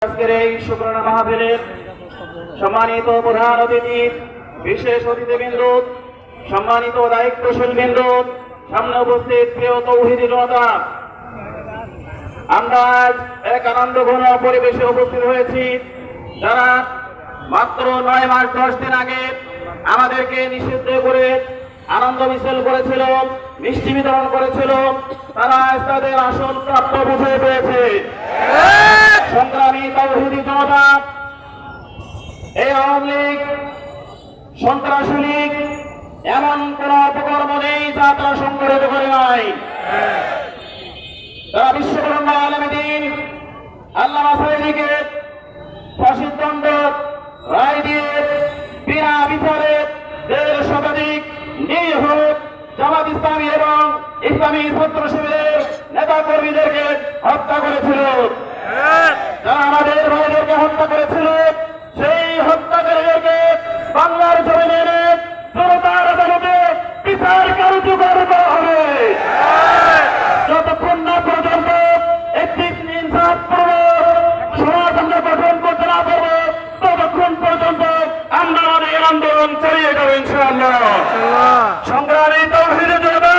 আজকের এই শুকরানা মাহফিলের সম্মানিত প্রধান অতিথি, বিশেষ অতিথিবৃন্দ, সম্মানিত দায়িত্বশীল বৃন্দ, সামনে উপস্থিত প্রিয় তৌহিদি জনতা, আমরা আজ এক আনন্দঘন পরিবেশে উপস্থিত হয়েছি। যারা মাত্র 9 মাস 10 দিন আগে আমাদেরকে নিষিদ্ধ করে আনন্দ মিছিল করেছিল, মিষ্টি বিতরণ করেছিল, তারা আজ তাদের আসল প্রাপ্য বুঝে পেয়েছে। সংগ্রামী তৌহিদি জনতা, এই আওয়ামী লীগ, সন্ত্রাসী লীগ এমন কোন অপকর্ম নেই যা তারা সংগঠিত করে নাই। তারা বিশ্বকর্মা আলেমদ্বীন আল্লামা সাঈদীকে ফাঁসির দণ্ড রায় দিয়ে বিনা বিচারে 1.5 শতাধিক নিরীহ জামাত ইসলামী এবং ইসলামী ছাত্র শিবিরের নেতা কর্মীদেরকে হত্যা করেছিল। যারা আমাদের ভাইদেরকে হত্যা করেছিল, সেই হত্যাকারীদেরকে বাংলার জমিনে জনতার আদালতে বিচার কার্যকর করা হবে। যতক্ষণ না পর্যন্ত একটি ইনসাফপূর্ণ সমাজ আমরা গঠন করতে না পারবো, ততক্ষণ পর্যন্ত আমরা আমাদের আন্দোলন চালিয়ে যাবো ইনশাআল্লাহ। সংগ্রামী তৌহিদি জনতা,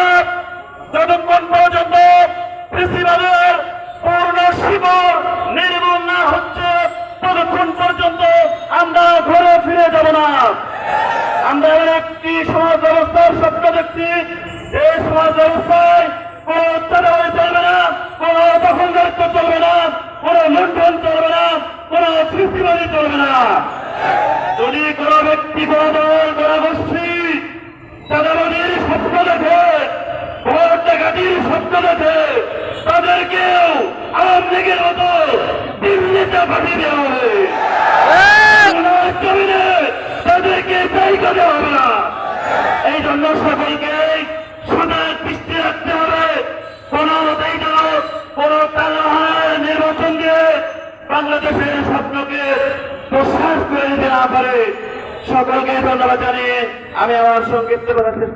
যতক্ষণ পর্যন্ত ফ্যাসিবাদের পূর্ণ শিকড় নির্মূল না হচ্ছে, ততক্ষণ পর্যন্ত আমরা ঘরে ফিরে যাব না। আমরা একটি সমাজ ব্যবস্থার স্বপ্ন দেখছি। এই সমাজ ব্যবস্থায় কোন অত্যাচার চলবে না, কোন দখলদারিত্ব চলবে না, কোন লুণ্ঠন চলবে না, কোন সৃষ্টিবাদী চলবে না। যদি কোন ব্যক্তি, কোন দল, কোন গোষ্ঠী চাঁদাবাজির স্বপ্ন দেখে, ভোট ডাকাতির স্বপ্ন দেখে, তাদেরকেও আওয়ামী লীগের মতো দিল্লিতে পাঠিয়ে দেওয়া হবে। তাদেরকে জায়গা দেওয়া হবে না। এই জন্য সকলকে সদয় দৃষ্টি রাখতে হবে। কোন মতেই যেন কোন কালোহার নির্বাচন দিয়ে বাংলাদেশের স্বপ্নকে প্রশ্বাস করে দিতে না পারে। সকলকে ধন্যবাদ জানিয়ে আমি আমার সংক্ষিপ্ত কথা শেষ করছি।